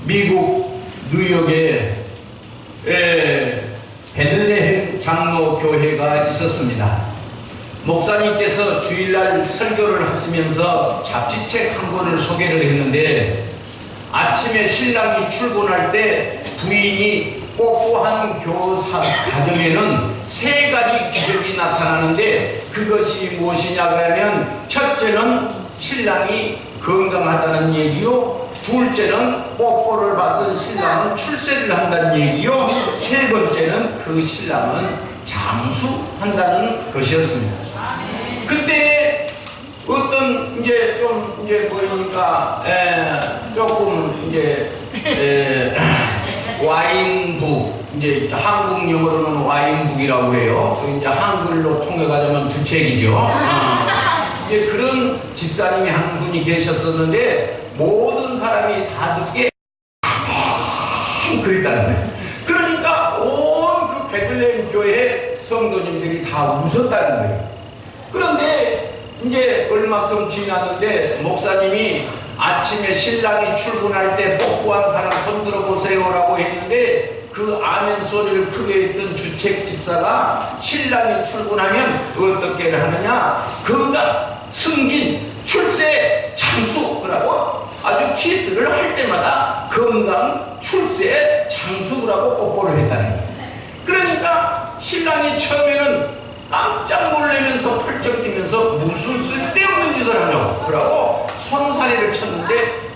미국 뉴욕에 베들레헴 장로교회가 있었습니다. 목사님께서 주일날 설교를 하시면서 잡지책 한 권을 소개를 했는데, 아침에 신랑이 출근할 때 부인이 뽀뽀한 가정에는 세 가지 기적이 나타나는데, 그것이 무엇이냐 그러면, 첫째는 신랑이 건강하다는 얘기요, 둘째는 뽀뽀를 받은 신랑은 출세를 한다는 얘기요, 세 번째는 그 신랑은 장수한다는 것이었습니다. 그때 어떤 이제 좀 이제 뭐니까 조금 이제 와인북, 이제 한국 영어로는 와인북이라고 해요. 이제 한글로 통역하자면 주책이죠. 이제 그런 집사님이 한 분이 계셨었는데, 모든 사람이 다 듣게 그랬다는 거예요. 그러니까 온 그 베들레헴 교회 성도님들이 다 웃었다는 거예요. 그런데 이제 얼마큼 지났는데, 목사님이 아침에 신랑이 출근할 때 뽀뽀한 사람 손 들어보세요라고 했는데, 그 아멘 소리를 크게 했던 주책 집사가 신랑이 출근하면 어떻게 하느냐, 건강, 승진, 출세, 장수라고 아주 키스를 할 때마다 건강, 출세, 장수라고 뽀뽀를 했다는 거예요. 그러니까 신랑이 처음에는 깜짝 놀라면서 펄쩍 뛰면서 무슨 쓸데없는 짓을 하냐고 그러고 손사래를 쳤는데,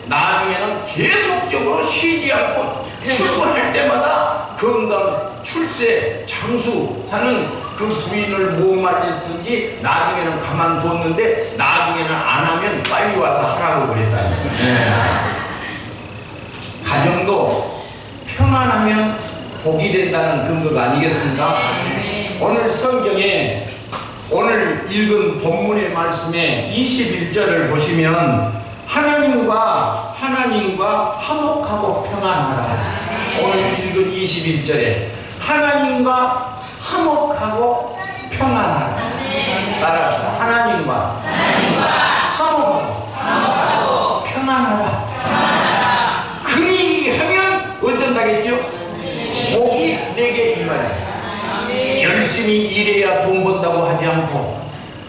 나중에는 계속적으로 쉬지 않고 출근할 때마다 건강, 출세, 장수하는 그 부인을 못 말렸든지 나중에는 가만뒀는데, 나중에는 안 하면 빨리 와서 하라고 그랬다는 거예요. 가정도 평안하면 복이 된다는 근거가 아니겠습니까? 오늘 성경에 오늘 읽은 본문의 말씀에 21절을 보시면, 하나님과 화목하고 평안하라. 오늘 읽은 21절에 하나님과 화목하고 평안하라. 따라합시다. 하나님과 화목하고 평안하라. 그리하면 어쩐다겠죠? 복이 내게 임하리라. 열심히 일해야 돈 번다고 하지 않고,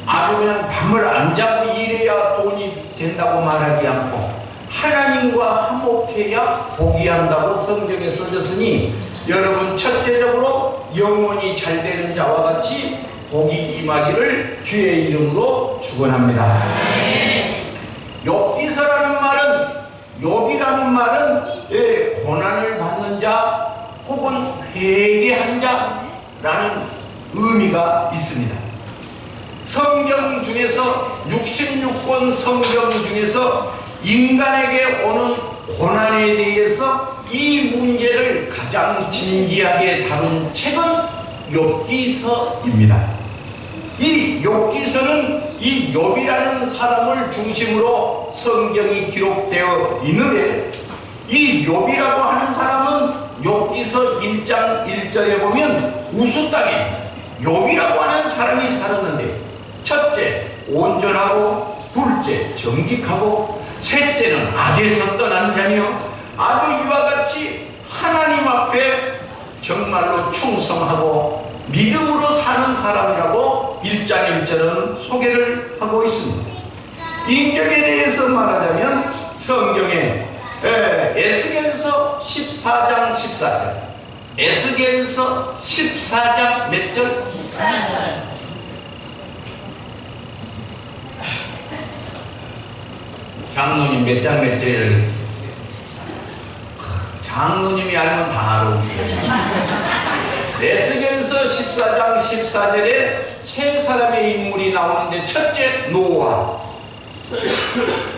아주 그냥 밤을 안 자고 일해야 돈이 된다고 말하지 않고, 하나님과 화목해야 복이 한다고 성경에 써졌으니, 여러분 첫째적으로 영혼이 잘 되는 자와 같이 복이 임하기를 주의 이름으로 축원합니다. 욥기서라는 말은, 욥이라는 말은 고난을 받는 자 혹은 회개한 자라는 의미가 있습니다. 성경 중에서 66권 성경 중에서 인간에게 오는 고난에 대해서 이 문제를 가장 진지하게 다룬 책은 욥기서입니다. 이 욥기서는 이 욥이라는 사람을 중심으로 성경이 기록되어 있는데, 이 욥이라고 하는 사람은 욥기서 1장 1절에 보면 우수 땅에 욥이라고 하는 사람이 살았는데, 첫째 온전하고, 둘째 정직하고, 셋째는 악에서 떠난 자며 아주 이와 같이 하나님 앞에 정말로 충성하고 믿음으로 사는 사람이라고 1장 1절은 소개를 하고 있습니다. 인격에 대해서 말하자면 성경에 에스겔서 14장 14절, 에스겔서 14장 몇 절? 14절. 장로님 몇 장 몇 절을 장로님이 알면 다 알아. 에스겔서 14장 14절에 세 사람의 인물이 나오는데, 첫째 노아,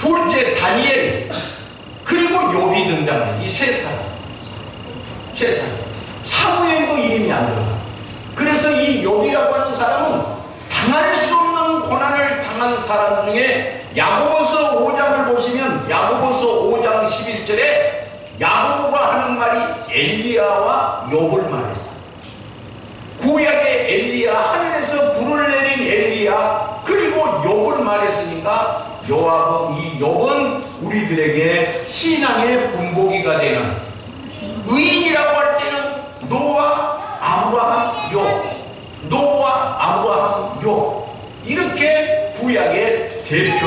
둘째 다니엘, 그리고 욥이 등장해요. 이 세 사람. 사무엘도 이름이 안 들어가. 그래서 이 욥이라고 하는 사람은 당할 수 없는 고난을 당한 사람 중에, 야고보서 5장을 보시면 야고보서 5장 11절에 야고보가 하는 말이 엘리야와 욥을 말했어요. 구약의 엘리야, 하늘에서 불을 내린 엘리야, 그리고 욥을 말했으니까 이 욥은 우리들에게 신앙의 분보기가 되는,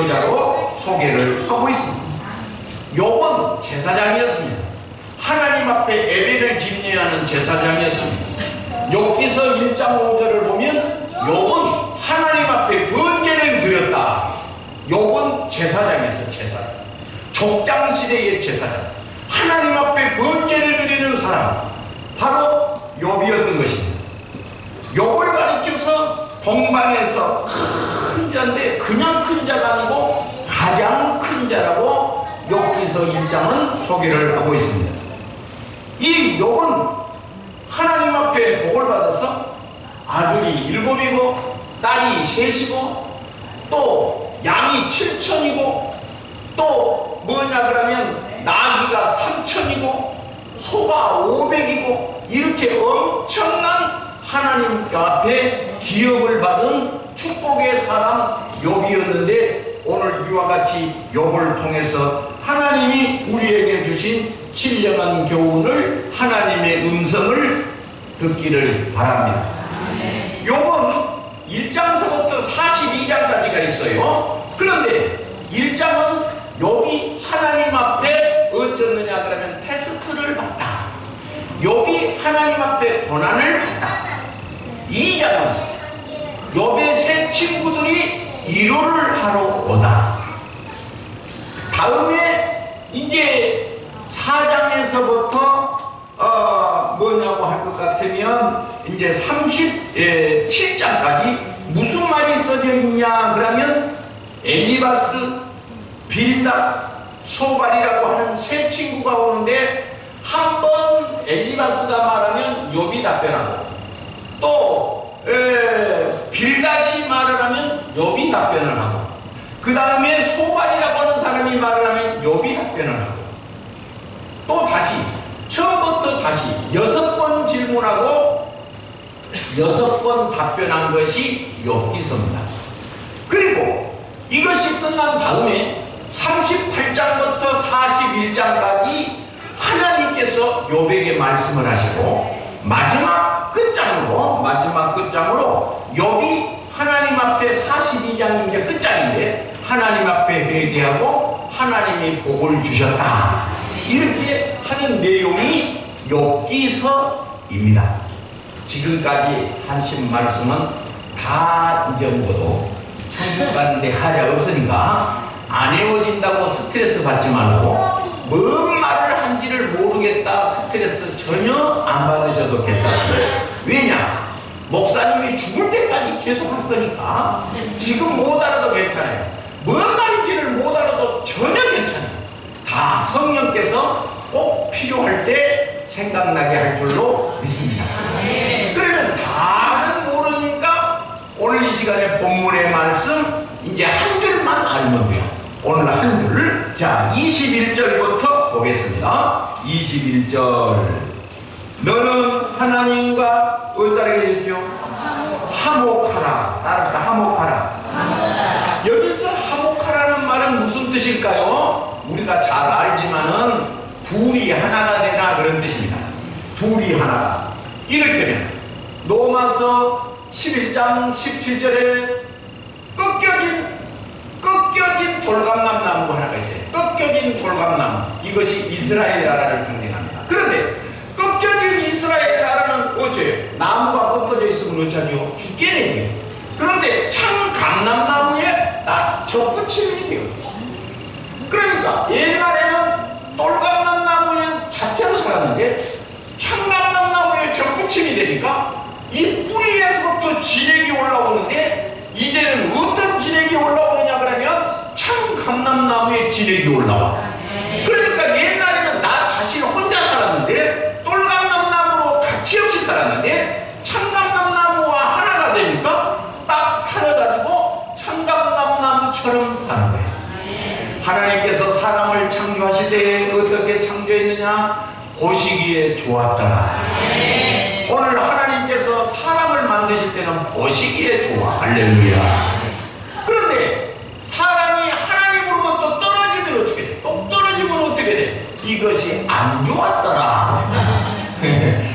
대표자로 소개를 하고 있습니다. 욥은 제사장이었습니다. 하나님 앞에 예배를 집례하는 제사장이었습니다. 욥기서 1장 5절을 보면 욥은 하나님 앞에 번제를 드렸다. 욥은 제사장이었어요. 제사장. 족장시대의 제사장. 하나님 앞에 번제를 드리는 사람, 바로 욥이었던 것입니다. 욥을 가리켜서 동방에서 큰 자인데 그냥 큰 자가 아니고 가장 큰 자라고 욥기서 1장은 소개를 하고 있습니다. 이 욥은 하나님 앞에 복을 받아서 아들이 7이고 딸이 3이고 또 양이 7천이고 또 뭐냐 그러면 나귀가 3천이고 소가 500이고 이렇게 엄청난 하나님 앞에 기업을 받은 축복의 사람 욥이었는데, 오늘 이와 같이 욥을 통해서 하나님이 우리에게 주신 신령한 교훈을, 하나님의 음성을 듣기를 바랍니다. 욥은 1장서부터 42장까지가 있어요. 그런데 1장은 욥이 하나님 앞에 어쩌느냐 그러면 테스트를 받다. 욥이 하나님 앞에 고난을 받다. 2장은 욥의 세 친구들이 위로를 하러 오다. 다음에 이제 4장에서부터 뭐냐고 할 것 같으면 이제 37장까지 무슨 말이 써져 있냐 그러면 엘리바스, 빌닷, 소발이라고 하는 세 친구가 오는데, 한 번 엘리바스가 말하면 욥이 답변하고, 또 빌닷이 말을 하면 욥이 답변을 하고, 그 다음에 소발이라고 하는 사람이 말을 하면 욥이 답변을 하고, 또 다시 처음부터 다시 6번 질문하고 6번 답변한 것이 욥기서입니다. 그리고 이것이 끝난 다음에 38장부터 41장까지 하나님께서 욥에게 말씀을 하시고, 마지막 끝장으로 욥이 하나님 앞에 42장이 이제 끝장인데 하나님 앞에 회개하고 하나님이 복을 주셨다, 이렇게 하는 내용이 욥기서입니다. 지금까지 하신 말씀은 다 이제 모두 천국 가는데 하자 없으니까 안 헤어진다고 스트레스 받지 말고, 뭔 말을 한지를 모르겠다 스트레스 전혀 안 받으셔도 괜찮습니다. 왜냐? 목사님이 죽을 때까지 계속 할 거니까 지금 못 알아도 괜찮아요. 뭔 말인지를 못 알아도 전혀 괜찮아요. 다 성령께서 꼭 필요할 때 생각나게 할 줄로 믿습니다. 그러면 다는 모르니까 오늘 이 시간에 본문의 말씀 이제 한 줄만 알면 돼요. 오늘 한 줄. 자, 21절부터 보겠습니다. 21절. 너는 하나님과 어쩌라게 되죠? 화목하라. 따라합시다. 화목하라. 여기서 화목하라는 말은 무슨 뜻일까요? 우리가 잘 알지만은 둘이 하나가 되나 그런 뜻입니다. 둘이 하나가. 이를테면 로마서 11장 17절에 꺾여진 돌감나무 하나가 있어요. 꺾여진 돌감나무. 이것이 이스라엘 나라를 상징합니다. 그런데 꺾여진 이스라엘 나라는 어째요? 나무가 꺾어져 있으면 어쩌죠? 죽게 되네요. 그런데 참 감람나무에 딱 접붙임이 되었어요. 그러니까 옛날에는 돌감람나무에 자체로 살았는데 참감람나무에 접붙임이 되니까 이 뿌리에서부터 진액이 올라오는데, 이제는 어떤 진액이 올라오느냐 그러면 참감람나무에 진액이 올라와. 그러니까 옛날에는 나 자신 혼자 살았는데 돌감람나무로 같이 없이 살았는데 참감람나무와 하나가 되니까 딱 살아가지고 참감람나무처럼 사는 거예요. 하나님께서 사람을 창조하실 때 어떻게 창조했느냐? 보시기에 좋았더라. 오늘 하나님께서 사람을 만드실 때는 보시기에 좋아. 할렐루야. 그런데 사람이 하나님으로부터 떨어지면 어떻게 돼? 똑 떨어지면 어떻게 돼? 이것이 안 좋았더라.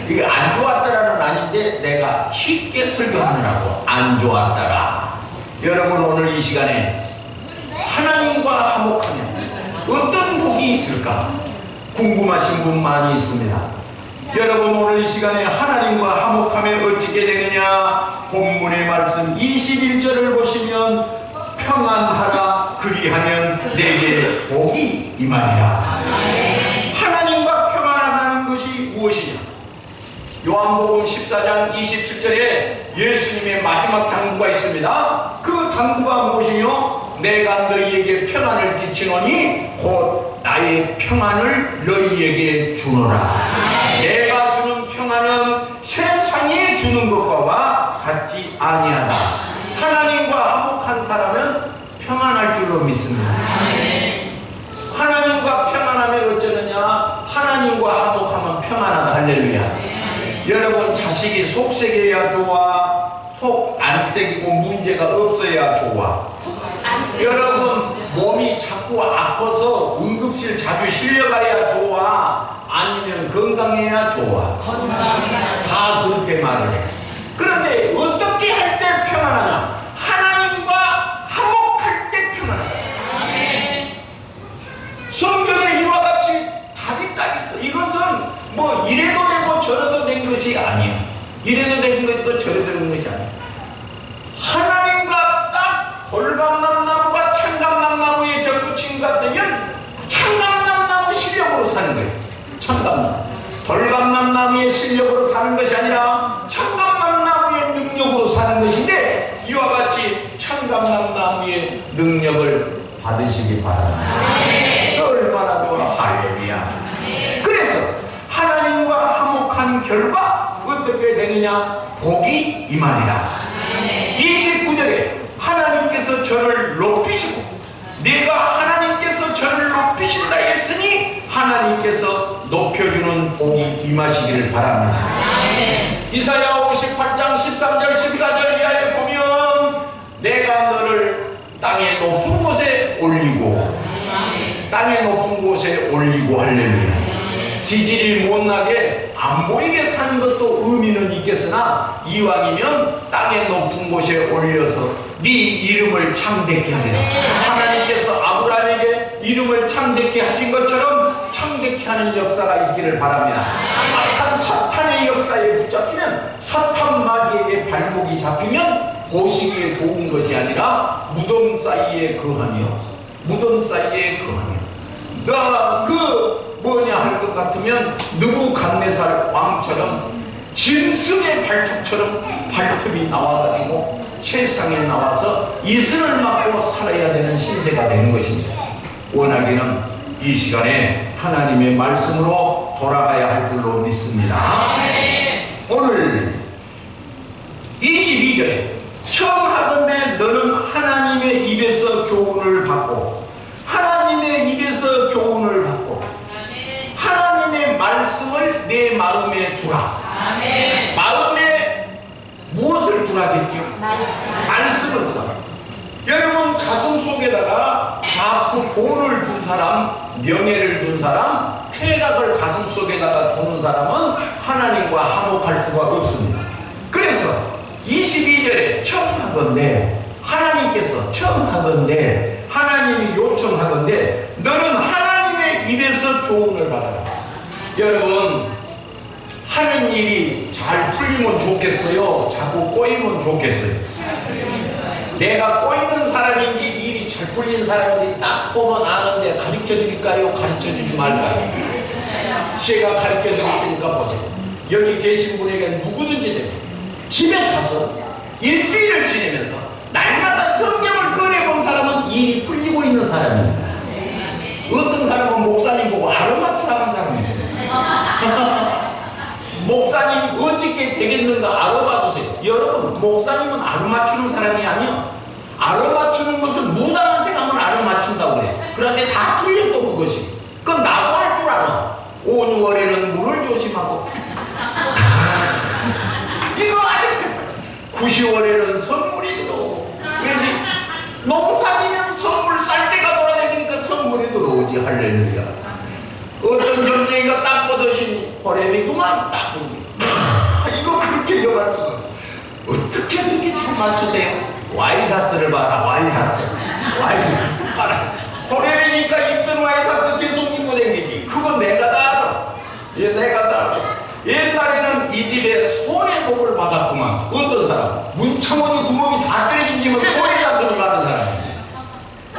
이게 안 좋았더라는 아닌데 내가 쉽게 설교하느라고 안 좋았더라. 여러분 오늘 이 시간에 하나님과 화목하면 어떤 복이 있을까? 궁금하신 분 많이 있습니다. 여러분, 오늘 이 시간에 하나님과 화목하면 어찌게 되느냐? 본문의 말씀 21절을 보시면 평안하라, 그리하면 내게 복이 임하리라. 하나님과 평안하다는 것이 무엇이냐? 요한복음 14장 27절에 예수님의 마지막 당부가 있습니다. 그 당부가 무엇이뇨? 내가 너희에게 평안을 끼치노니 곧 나의 평안을 너희에게 주노라. 내가 주는 평안은 세상이 주는 것과 같지 아니하다. 하나님과 화목한 사람은 평안할 줄로 믿습니다. 하나님과 평안하면 어쩌느냐? 하나님과 화목하면 평안하다. 할렐루야. 여러분, 자식이 속 새겨야 좋아? 속 안 새기고 문제가 없어야 좋아? 여러분, 몸이 자꾸 아파서 응급실 자주 실려가야 좋아? 아니면 건강해야 좋아? 다 그렇게 말을 해. 그런데 어떻게 할 때 평안하냐? 하나님과 화목할 때 평안하다. 성경에 이와 같이 답이 딱 있어. 이것은 뭐 이래도 되고 저래도 된 것이 아니야. 이래도 된 것도 저래도 된 것이 아니야. 하나님과 딱 돌감남나무가 참감남나무에 접붙인 것 같으면 참감남나무 실력으로 사는 거예요. 참감나무. 돌감남나무의 실력으로 사는 것이 아니라 참감남나무의 능력으로 사는 것인데, 이와 같이 참감남나무의 능력을 받으시기 바랍니다. 얼마나 좋아. 할렐루야. 그래서 하나님과 화목한 결과 어떻게 되느냐? 복이 임하리라. 29절에 하나님께서 저를 높이시고, 내가 하나님께서 저를 높이신다 했으니 하나님께서 높여주는 복이 임하시기를 바랍니다. 이사야 58장 13절 14절 이하에 보면 내가 너를 땅의 높은 곳에 올리고, 땅의 높은 곳에 올리고, 할렐루야. 지질이 못나게 안 보이게 사는 것도 의미는 있겠으나 이왕이면 땅의 높은 곳에 올려서 네 이름을 창대케 하리라. 하나님께서 아브라함에게 이름을 창대케 하신 것처럼 창대케 하는 역사가 있기를 바랍니다. 악한 사탄의 역사에 붙잡히면, 사탄 마귀에게 발목이 잡히면 보시기에 좋은 것이 아니라 무덤 사이에 거하며, 무덤 사이에 거하며, 뭐냐 할 것 같으면 느부갓네살 왕처럼 짐승의 발톱처럼 발톱이 나와가지고 세상에 나와서 이슬을 맞고 살아야 되는 신세가 되는 것입니다. 원하기는 이 시간에 하나님의 말씀으로 돌아가야 할 줄로 믿습니다. 오늘 22절에 처음 하건대 너는 하나님의 입에서 교훈을 받고, 하나님의 입에서 교훈을 받고 하나님의 말씀을 내 마음에 두라. 마음에 무엇을 두라겠죠? 말씀을 두라. 여러분, 가슴 속에다가 자꾸 돈을 둔 사람, 명예를 둔 사람, 쾌락을 가슴 속에다가 두는 사람은 하나님과 화목할 수가 없습니다. 그래서 22절에 청하건대, 하나님께서 청하건대, 하나님이 요청하건대 너는 하나님의 입에서 교훈을 받아라. 여러분, 하는 일이 잘 풀리면 좋겠어요? 자꾸 꼬이면 좋겠어요? 내가 꼬이는 사람인지 일이 잘 풀린 사람인지 딱 보면 아는데 가르쳐 드릴까요? 가르쳐 주지 말까요? 제가 가르쳐 드릴 테니까 보세요. 여기 계신 분에게 누구든지 돼요. 집에 가서 일주일을 지내면서 날마다 성경을 꺼내본 사람은 일이 풀리고 있는 사람입니다. 어떤 사람은 목사님 보고 아로마트라는 사람이 있어요. 목사님 어떻게 되겠는가 알아봐주세요. 여러분, 목사님은 알아맞추는 사람이 아니야. 알아맞추는 것은 무당한테 가면 알아맞춘다고 그래. 그런데 다 틀려 또 그것이. 그건 나도 할 줄 알아. 5, 6월에는 물을 조심하고 이거 아직 9, 10월에는 선물이 들어오고. 왜지? 농사지면 선물 쌀 때가 돌아다니니까 선물이 들어오지. 할렐루야. 어떤 점쟁이가 딱 뻗으신 호랩이구만. 딱 이거 그렇게 여갈 수가. 어떻게 그렇게 잘 맞추세요? 와이사스를 봐라. 와이사스. 호레비니까 입던 와이셔츠 계속 입고 다니지. 그건 내가 다 알아. 예, 내가 다 알아. 옛날에는 이 집에 손해복을 받았구만. 어떤 사람? 문창원이 구멍이 다 뚫어진 집은 손해자손이 많은 사람이야.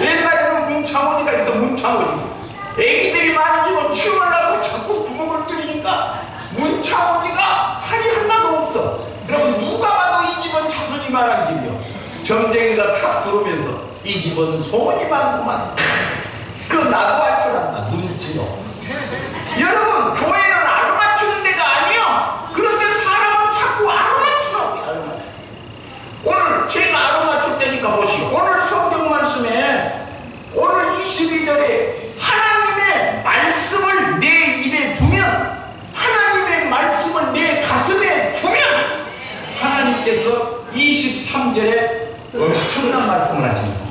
옛날에는 문창원이가 있어. 문창원이 애기들이 많은 집은 키우려고 자꾸 구멍을 뚫으니까 문창원이가 살이 하나도 없어. 그러면 누가 봐도 이 집은 자손이 많은 집이야. 점쟁이가 탁 들어오면서 이 집은 소원이 많구만. 그거 나도 할 줄 안다. 눈치로. 여러분, 교회는 알아맞추는 데가 아니야. 그런데 사람은 자꾸 알아맞추라고. 알아맞추. 오늘 제가 알아맞출 때니까 보시오. 오늘 성경 말씀에 오늘 22절에 하나님의 말씀을 내 입에 두면, 하나님의 말씀을 내 가슴에 두면 하나님께서 23절에 엄청난 말씀을 하십니다.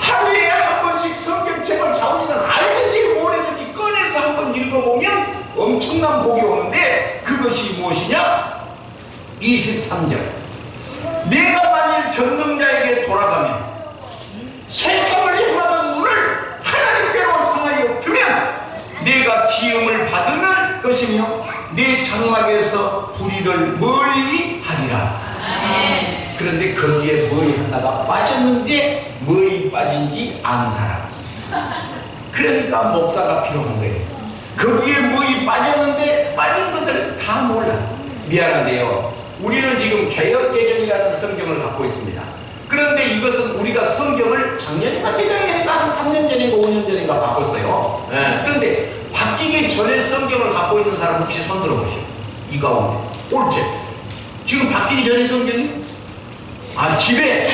하루에 한 번씩 성경책을 자우지는 알든지 모르든지 꺼내서 한번 읽어보면 엄청난 복이 오는데, 그것이 무엇이냐? 23절. 내가 만일 전능자에게 돌아가면 세상을 향하는 눈을 하나님께로 향하여 두면 내가 지음을 받을 것이며 내 장막에서 불의를 멀리 하리라. 그런데 거기에 뭐이 하나가 빠졌는데 뭐이 빠진지 아는 사람. 그러니까 목사가 필요한 거예요. 거기에 뭐이 빠졌는데 빠진 것을 다 몰라. 미안한데요, 우리는 지금 개혁개정이라는 성경을 갖고 있습니다. 그런데 이것은 우리가 성경을 작년인가 재작년인가 한 3년 전인가 5년 전인가 바꿨어요. 그런데 바뀌기 전에 성경을 갖고 있는 사람 혹시 손 들어보시오. 이 가운데 옳지? 지금 바뀌기 전에 성경이? 아, 집에?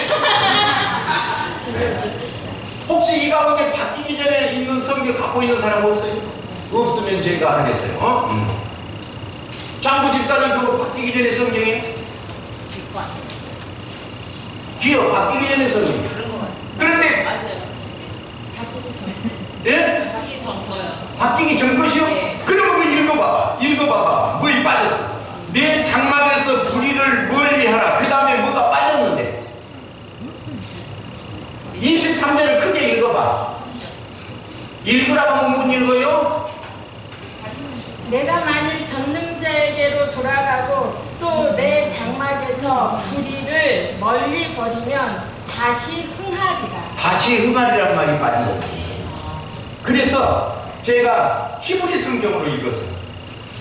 혹시 이 가운데 바뀌기 전에 있는 성경 갖고 있는 사람 없어요? 없으면 제가 하겠어요. 장구 집사님 그거 바뀌기 전에 성경이? 기어 바뀌기 전에 성경. 그런데 맞아요. 바뀌기 전. 예? 바뀌기 전 저요. 바뀌기 전 것이요? 네. 그러면 그 읽어봐봐. 읽어봐봐. 뭐이 빠졌어? 내 장막에서 불의를 멀리 하라. 그 다음에 뭐가 빠졌는데? 23절을 크게 읽어봐. 읽으라고 하면 못 읽어요? 내가 만일 전능자에게로 돌아가고 또 내 장막에서 불의를 멀리 버리면 다시 흥하리라. 다시 흥하리란 말이 빠진 겁니다. 그래서 제가 히브리 성경으로 읽었어요.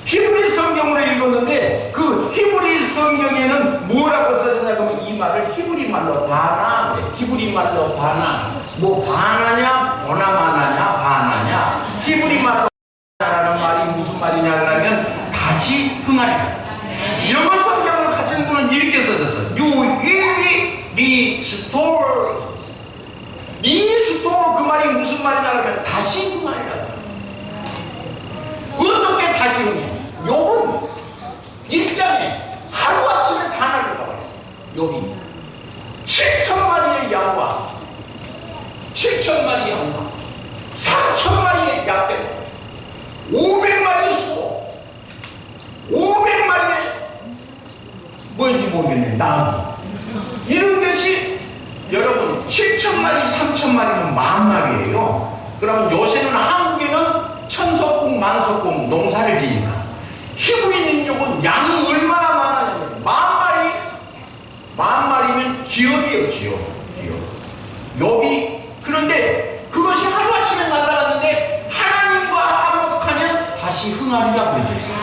히브리 성경으로 읽었는데 그 히브리 성경에는 뭐라고 써졌냐 그러면 이 말을 히브리 말로 바나 그래. 히브리 말로 바나. 뭐 바나냐 보나마나냐 바나냐. 히브리 말로 바나라는 말이 무슨 말이냐 그러면 다시 흥하리라. 영어 성경을 가진 분은 이렇게 써졌어. You will restore. restore 그 말이 무슨 말이냐 그러면 다시 흥하리라. 어떻게 다시 흥해? 욥은 1장에 하루아침에 다 날려가 버렸어. 욥이 7,000마리의 양과 7,000마리의 양과 3,000마리의 약대 500마리의 소 500마리의 뭔지 모르겠네 나귀. 이런 것이 여러분 7,000마리 3,000마리면 10,000마리예요. 그러면 요새는 한국에는 천석궁 만석궁 농사를 지니까 히브리 민족은 양이 얼마나 많아냐면 10,000마리면 기업이에요. 기업. 욥이 그런데 그것이 하루아침에 날아갔는데 하나님과 화목하면 다시 흥하리라 그랬어요.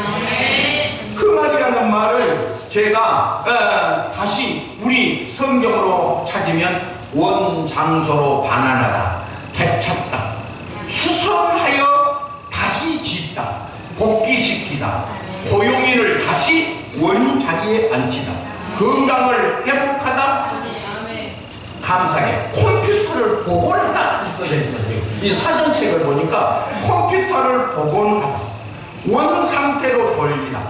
흥하리라는 말을 제가 다시 우리 성경으로 찾으면 원장소로 반환하다, 되찾다, 수선하여 다시 짓다, 복귀시키다, 고용인을 다시 원자리에 앉히다, 건강을 회복하다, 감사해. 컴퓨터를 복원하다 있어져 있어요. 이 사전책을 보니까 컴퓨터를 복원하다, 원상태로 돌리다.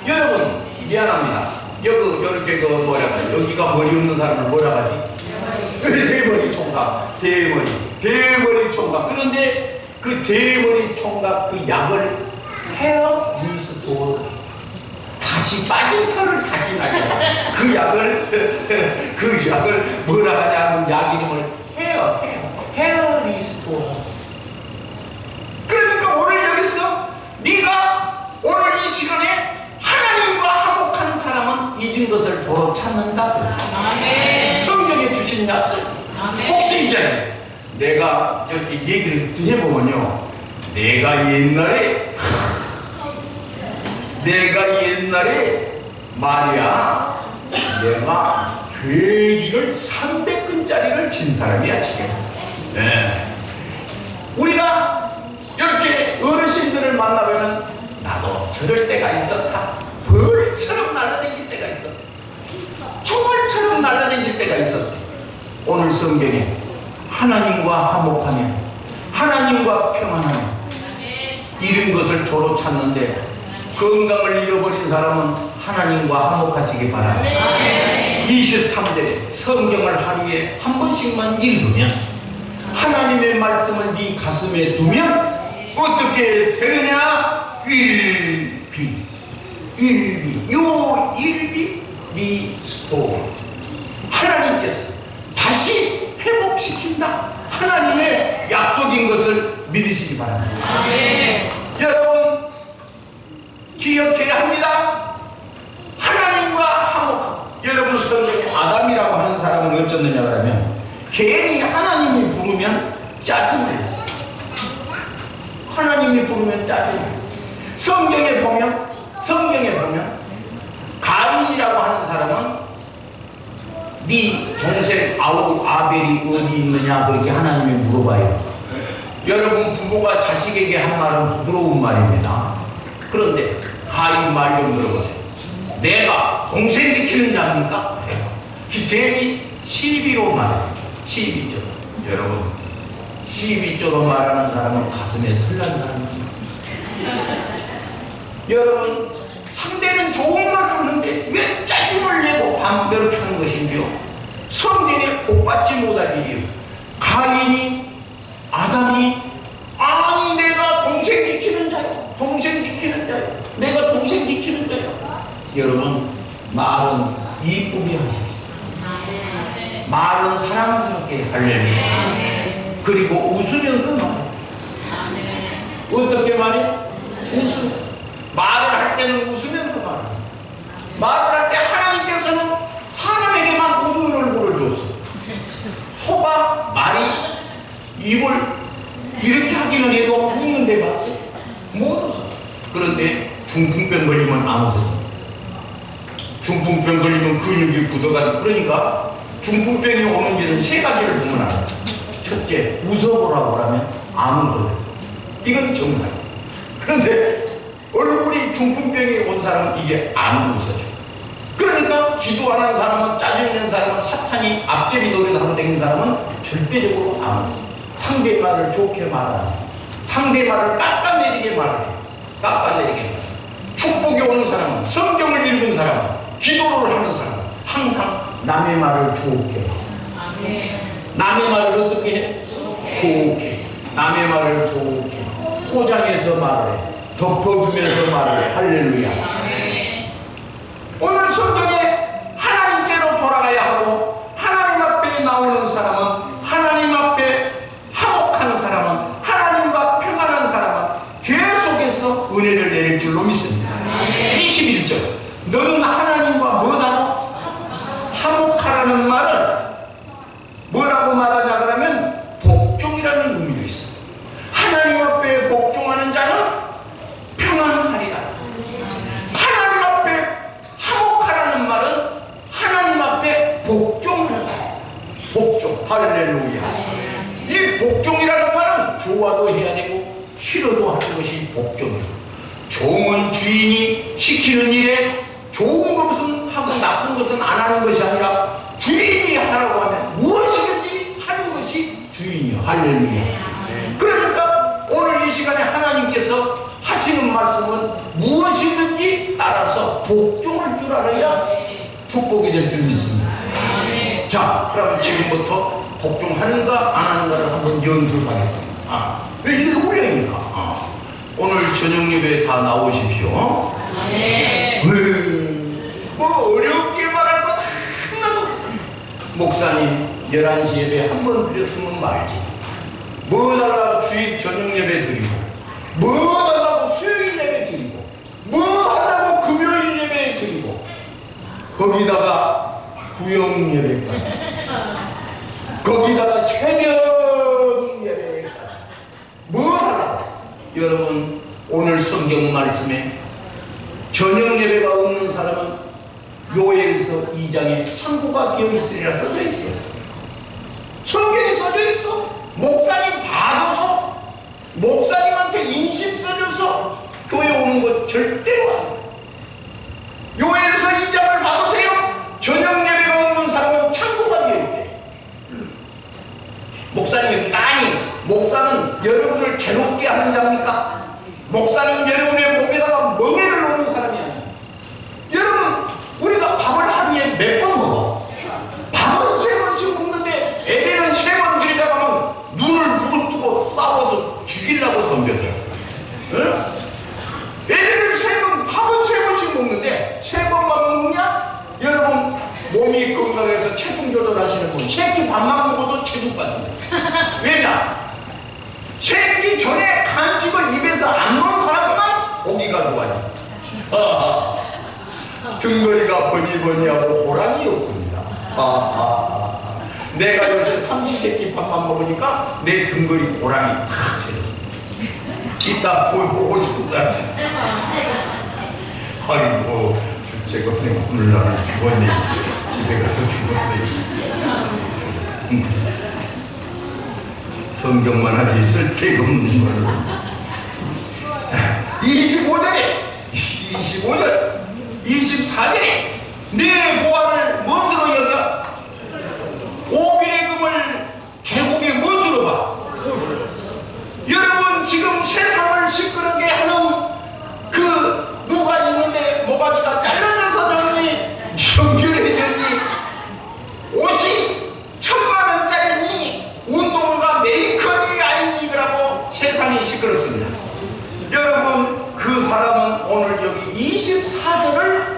여러분 미안합니다. 이렇게 여기가 머리 없는 사람을 뭐라 하지? 대머리 총각, 대머리 총각. 그런데 그 대머리 총각 그 약을 헤어 리스토어 다시 빠진 털을 다시 나게 그 약을 뭐라 하냐면 약 이름을 헤어리스토어. 그러니까 오늘 여기서 네가 오늘 이 시간에 하나님과 화목한 사람은 잊은 것을 도로 찾는다. 아멘. 성경에 주신 약속. 아멘. 혹시 이제 내가 저렇게 얘기를 해보면요, 내가 옛날에 말이야, 내가 돼지를 300근짜리를 진 사람이야 지금. 네. 우리가 이렇게 어르신들을 만나보면 나도 저럴 때가 있었다. 벌처럼 날아다닐 때가 있었다. 총알처럼 날아다닐 때가 있었다. 오늘 성경에 하나님과 화목하며 하나님과 평안하며 잃은 것을 도로 찾는데 건강을 잃어버린 사람은 하나님과 화목하시기 바랍니다. 23대 성경을 하루에 한 번씩만 읽으면 하나님의 말씀을 네 가슴에 두면 어떻게 되느냐? 일비 리스토어. 하나님께서 다시 회복시킨다. 하나님의 약속인 것을 믿으시기 바랍니다. 여러분 기억해야 합니다. 하나님과 화목하고. 여러분 성경에 아담이라고 하는 사람은 어쩌느냐 그러면 괜히 하나님이 부르면 짜증내요. 하나님이 부르면 짜증내요. 성경에 보면 가인이라고 하는 사람은 네 동생 아벨이 어디 있느냐 그렇게 하나님이 물어봐요. 여러분 부모가 자식에게 한 말은 부드러운 말입니다. 그런데 가인 말 좀 들어보세요. 내가 동생 지키는 자입니까? 기대이 12로 말해요. 12조. 여러분 12조로 말하는 사람은 가슴에 털난 사람입니다. 여러분 상대는 좋은 말을 하는데 왜 짜증을 내고 반별을 하는 것인지요? 성경에 복받지 못할 일이요. 가인이 아담이 아니 내가 동생 지키는 자요. 내가 동생 지키는 자요. 여러분 말은 이쁘게 하십시오. 말은 사랑스럽게 할렐루야. 그리고 웃으면서 말해. 어떻게 말해? 웃으면서. 말을 할 때는 웃으면서 말해. 말을 할 때 하나님께서는 사람에게만 웃는 얼굴을 줬어. 소가 말이 입을 이렇게 하기는 해도 웃는데 봤어? 못 웃어. 그런데 중풍병 걸리면 안 웃어. 중풍병 걸리면 근육이 굳어가지고. 그러니까 중풍병이 오는지는 세 가지를 보면 알아요. 첫째, 웃어보라고 하면 안 웃어요. 이건 정상. 그런데 얼굴이 중풍병이 온 사람은 이게 안 웃어져. 그러니까 기도하는 사람은, 짜증낸 사람은, 사탄이 앞제비 노래를 하고 다니는 사람은 절대적으로 안 웃어. 상대 말을 좋게 말하는, 상대 말을 깎아내리게 말해. 축복이 오는 사람은, 성경을 읽은 사람은, 기도를 하는 사람은 항상 남의 말을 좋게 해. 남의 말을 어떻게 해? 좋게. 남의 말을 좋게. 포장해서 말을 해. 덮어주면서 말을 해. 할렐루야. 오늘 성경에 하나님께로 돌아가야 하고, 하나님 앞에 나오는 사람은, 하나님 앞에 화목한 사람은, 하나님과 평안한 사람은 계속해서 은혜를 내릴 줄로 믿습니다. 21절. 너는 하나님과 뭐다? 화목하라는 말을 뭐라고 말하냐 그러면 복종이라는 의미가 있어요. 하나님 앞에 복종하는 자는 평안하리라. 하나님 앞에 화목하라는 말은 하나님 앞에 복종하는 사람. 복종. 할렐루야. 이 복종이라는 말은 좋아도 해야 되고 싫어도 하는 것이 복종이에요. 종은 주인이 시키는 일에 좋은 것은 하고 나쁜 것은 안 하는 것이 아니라 주인이 하라고 하면 무엇이든지 하는 것이 주인이요. 할렐루야. 그러니까 오늘 이 시간에 하나님께서 하시는 말씀은 무엇이든지 따라서 복종할 줄 알아야 축복이 될 줄 믿습니다. 자, 그럼 지금부터 복종하는가 안 하는가를 한번 연습하겠습니다. 왜 이게 훈련입니까? 오늘 저녁 예배에 다 나오십시오. 뭐 어렵게 말할 것 하나도 없습니다. 목사님 11시 예배 한 번 드렸으면 말지. 뭐 달라고 주일 저녁 예배 드리고, 뭐 달라고 수요일 예배 드리고, 뭐 하려고 금요일 예배 드리고, 거기다가 구역 예배까지, 거기다가 새벽 예배까지, 뭐 하려고. 여러분, 오늘 성경 말씀에 저녁 예배가 없는 사람은 요엘서 2장에 창고가 비어있으리라 써져 있어요. 성경에 써져 있어. 목사님 봐줘서, 목사님한테 인심 써줘서 교회 오는 거 절대로 안 돼. 요엘서 2장을 봐보세요. 저녁 예배가 없는 사람은 창고가 비어있대. 목사님이 아니, 목사는 여러분을 괴롭게 하는 자입니까? 목사는 여러분의 목에다가 멍에를 놓는 사람이 아니에요. 여러분, 우리가 밥을 하루에 몇 번 먹어? 밥은 3번씩 먹는데 애들은 3번 들이다가면 눈을 부릅뜨고 싸워서 죽이려고 덤벼져. 응? 애들은 밥은 3번씩 먹는데 3번만 먹냐? 여러분, 몸이 건강해서 체중 조절하시는 분, 새끼 밥만 먹어도 체중 빠집니다. 왜냐? 새끼 전에 간식을 입에서 안 넣은 사람만 고기가 좋아져. 등거리가 버니버니하고 호랑이 없습니다. 내가 요새 삼시세끼 밥만 먹으니까 내 등거리 호랑이 탁 채졌습니다. 이따 보고 싶다. 아이고, 주체가 오늘 나는 죽었네. 집에 가서 죽었어요. 성경만 하지 쓸데가 없는 거를. 25절 24절에 내 보화를 무엇으로 여겨? 오빌의 금을 계곡의 무엇으로 봐? 여러분, 지금 세상을 시끄럽게 하는 그 누가 있는데 모가지가 잘라져서 저니 연결해졌니? 옷이 1000만원짜리니 운동화 메이커니 아니니 그러고 세상이 시끄럽습니다. 여러분, 그 사람은 오늘 여기 24절을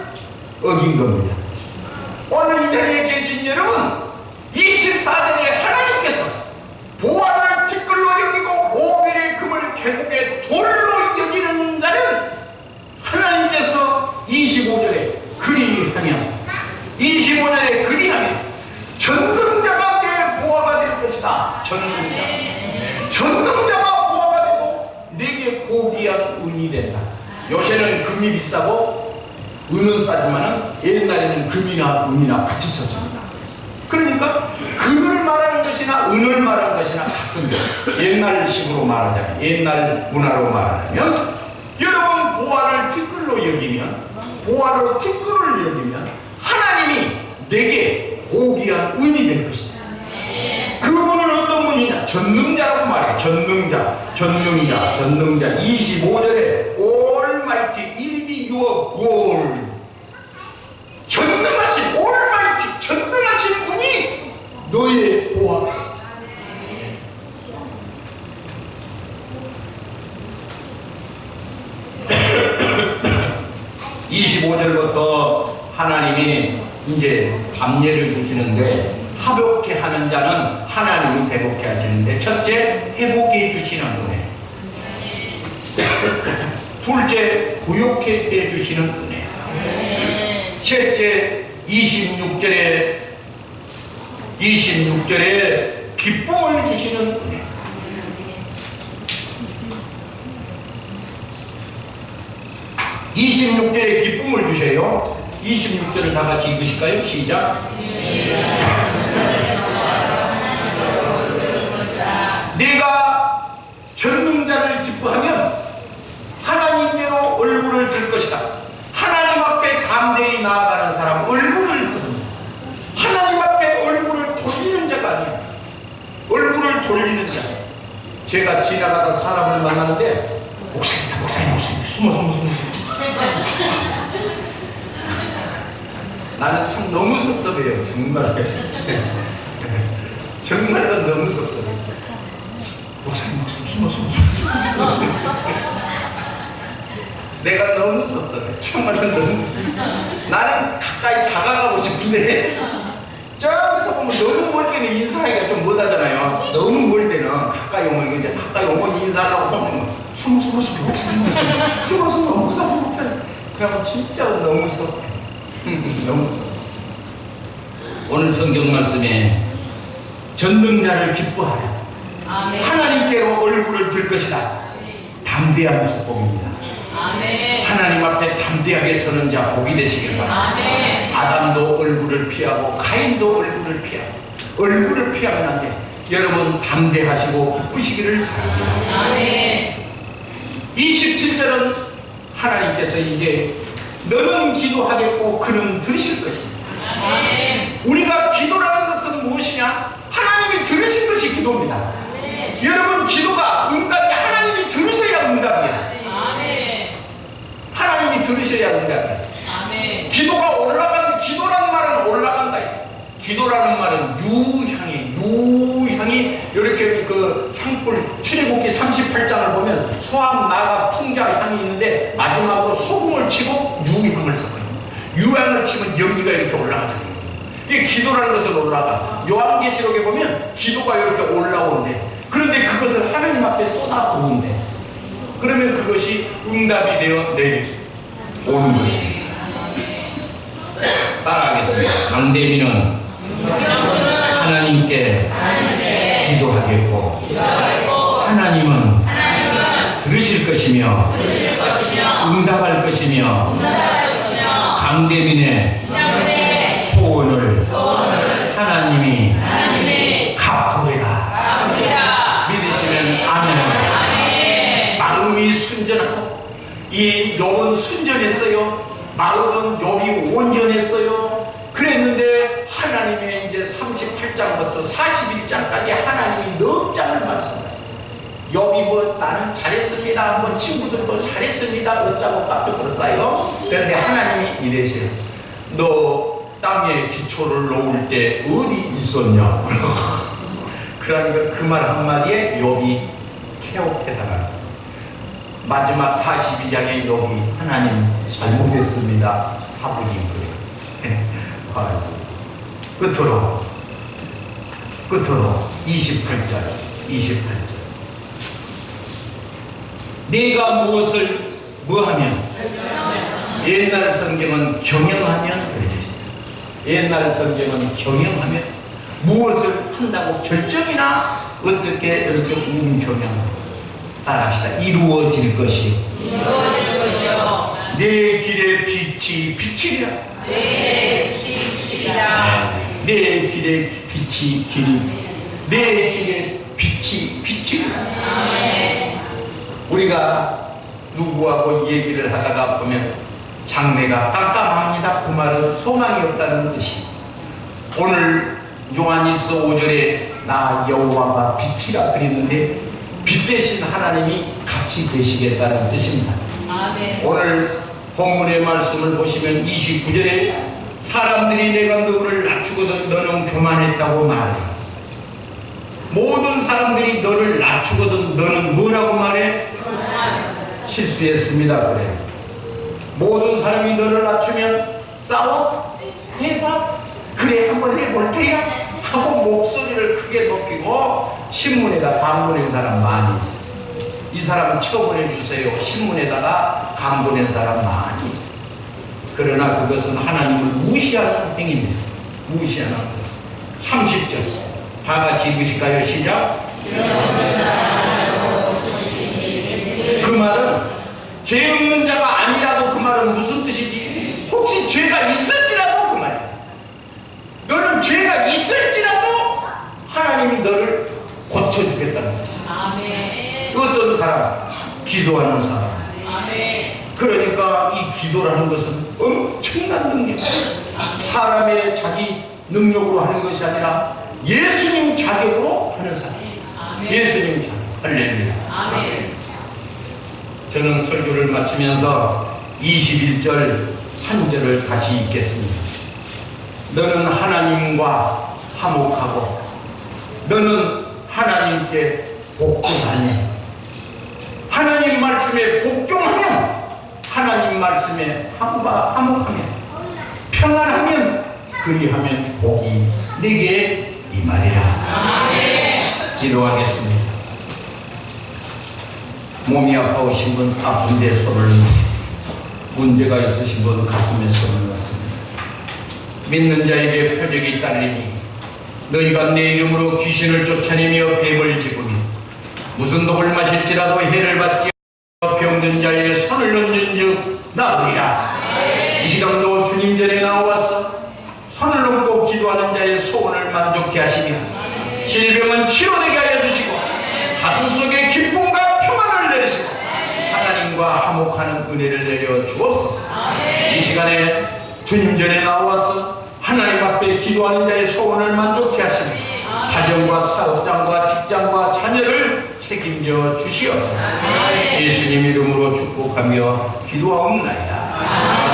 어긴 겁니다. 오늘 이 자리에 계신 여러분, 24절에 하나님께서 보화를 티끌로 여기고 오빌의 금을 계곡의 돌로 여기는 자는 하나님께서 25절에 그리하면, 25절에 그리하면 전능자가 내 보화가 될 것이다. 전능자가 보화가 되고 내게 고귀한 은이 된다. 요새는 금이 비싸고 은은 싸지만은 옛날에는 금이나 은이나 같이 쳤습니다. 그러니까 금을 말하는 것이나 은을 말하는 것이나 같습니다. 옛날식으로 말하자면, 옛날 문화로 말하면, 여러분, 보화를 티끌로 여기면, 보화로 티끌을 여기면 하나님이 내게 고귀한 은이 될 것이다. 그분은 어떤 분이냐? 전능자라고 말해요. 전능자. 25절에 Almighty will be your gold. 전능하신 Almighty, 전능하신 분이 너의 보화가. 25절부터 하나님이 이제 답례를 주시는데, 화목해 하는 자는 하나님이 회복해 하시는데, 첫째, 회복해 주시는 은혜. 둘째, 구욕해 주시는 은혜. 셋째, 26절에 기쁨을 주시는 은혜. (26절에) 기쁨을 주세요. 26절을 다 같이 읽으실까요? 시작. 내가 전능자를 기뻐하면 하나님께로 얼굴을 들 것이다. 하나님 앞에 담대히 나아가는 사람 얼굴을 드는, 하나님 앞에 얼굴을 돌리는 자가 아니야. 얼굴을 돌리는 자. 제가 지나가다 사람을 만나는데, 목사님 숨어. 나는 참 너무 섭섭해요. 정말로 너무 섭섭해요. 목사님 숨어. 내가 너무 섭섭해. 정말로 너무 섭섭해. 나는 가까이 다가가고 싶은데 저기서 보면 너무 멀 때는 인사하기가 좀 못하잖아요. 너무 멀 때는 가까이 오면 이제 가까이 오면 인사하려고 하면 숨어 목사님. 그러면 진짜 너무 무서워. 너무 무서워. 오늘 성경 말씀에 전능자를 기뻐하라. 아멘. 하나님께로 얼굴을 들 것이다. 담대한 축복입니다. 아멘. 하나님 앞에 담대하게 서는 자 복이 되시길 바랍니다. 아멘. 아담도 얼굴을 피하고 가인도 얼굴을 피하고 얼굴을 피하면 안 돼. 여러분 담대하시고 기쁘시기를 바랍니다. 아멘. 27절은 하나님께서 이제 너는 기도하겠고 그는 들으실 것입니다. 아멘. 우리가 기도라는 것은 무엇이냐? 하나님이 들으신 것이 기도입니다. 여러분 기도가 응답이 하나님이 들으셔야 응답이야. 아멘. 하나님이 들으셔야 응답이야. 아멘. 기도가 올라가는, 기도라는 말은 올라간다. 기도라는 말은 유향이 이렇게 그 향불, 출애굽기 38장을 보면 소암, 나가, 풍자 향이 있는데 마지막으로 소금을 치고 유향을 섞어요. 유향을 치면 연기가 이렇게 올라가잖아요. 이게 기도라는 것은 올라가. 요한계시록에 보면 기도가 이렇게 올라오는데, 그런데 그것을 하나님 앞에 쏟아부은데, 그러면 그것이 응답이 되어 내려오는 것입니다. 따라하겠습니다. 강대민은 하나님께 기도하겠고 하나님은 들으실 것이며 응답할 것이며 강대민의 소원을 하나님이 갚으리라. 믿으시면 아멘. 마음이 순전하고 이 욥은 순전했어요. 마음은 욥이 온전했어요. 그랬는데 하나님의 이제 38장부터 41장까지 하나님이 넉 장을 말씀하셔요. 욥이 뭐 나는 잘했습니다, 뭐 친구들도 잘했습니다, 어쩌고 깜짝 그랬어요. 그런데 하나님이 이래셔요. 너 땅에 기초를 놓을 때 어디 있었냐? 그러니까 그 말 한마디에 욥이 케옵해다가 마지막 42장에 욥이 하나님 잘못했습니다, 사부님 그래. 끝으로 28절 네가 무엇을 뭐하면, 옛날 성경은 경영하면 그렇게 있어요. 옛날 성경은 경영하면 무엇을 한다고 결정이나 어떻게 이렇게 경영 따라합시다. 이루어질 것이 내 길의 빛이 비치리라. 내 빛이라. 내 길의 빛이 길이, 내 길의 빛이 비치리라. 우리가 누구하고 얘기를 하다가 보면 장래가 깜깜합니다, 그 말은 소망이 없다는 뜻이. 오늘 요한일서 5절에 나 여호와가 빛이라 그랬는데 빛 대신 하나님이 같이 계시겠다는 뜻입니다. 아멘. 오늘 본문의 말씀을 보시면 29절에 사람들이 내가 너를 낮추거든 너는 교만했다고 말해. 모든 사람들이 너를 낮추거든 너는 뭐라고 말해? 실수했습니다 그래. 모든 사람이 너를 낮추면 싸워? 해봐? 그래 한번 해볼 때야? 하고 목소리를 크게 높이고 신문에다 광고낸 사람 많이 있어. 이 사람 처벌해 주세요. 신문에다가 광고낸 사람 많이 있어. 그러나 그것은 하나님을 무시하는 행위입니다. 무시하는 것. 30절 다 같이 읽으실까요? 시작. 그 말은 죄 없는 자가 아니라도 그 말은 무슨 뜻이지? 혹시 죄가 있을지라도 그 말이야. 너는 죄가 있을지라도 하나님이 너를 고쳐주겠다는 것이야. 아멘. 어떤 사람? 기도하는 사람. 아멘. 그러니까 이 기도라는 것은 엄청난 능력. 사람의 자기 능력으로 하는 것이 아니라 예수님 자격으로 하는 사람. 아멘. 예수님 자격. 할렐루야. 아멘. 저는 설교를 마치면서 21절 3절을 다시 읽겠습니다. 너는 하나님과 화목하고 너는 하나님께 복종하며 하나님 말씀에 복종하면 하나님 말씀에 화목하면 평안하면 그리하면 복이 내게 임하리라. 아멘. 기도하겠습니다. 몸이 아파오신 분 아픈데 손을 놓으시고 문제가 있으신 분 가슴에 손을 놓습니다. 믿는 자에게 표적이 딸리니 너희가 내 이름으로 귀신을 쫓아내며 뱀을 집으며 무슨 독을 마실지라도 해를 받지 병든 자에게 손을 얹은즉 나으리라. 이 시간도 주님 전에 나와서 손을 얹고 기도하는 자의 소원을 만족케 하시며 질병은 치료되게 하여 주시고 가슴 속에 기쁨과 평안을 내리시고 하나님과 화목하는 은혜를 내려 주옵소서. 이 시간에 주님 전에 나와서 하나님 앞에 기도하는 자의 소원을 만족케 하시며 가정과 사업장과 직장과 자녀를 책임져 주시옵소서. 예수님 이름으로 축복하며 기도하옵나이다.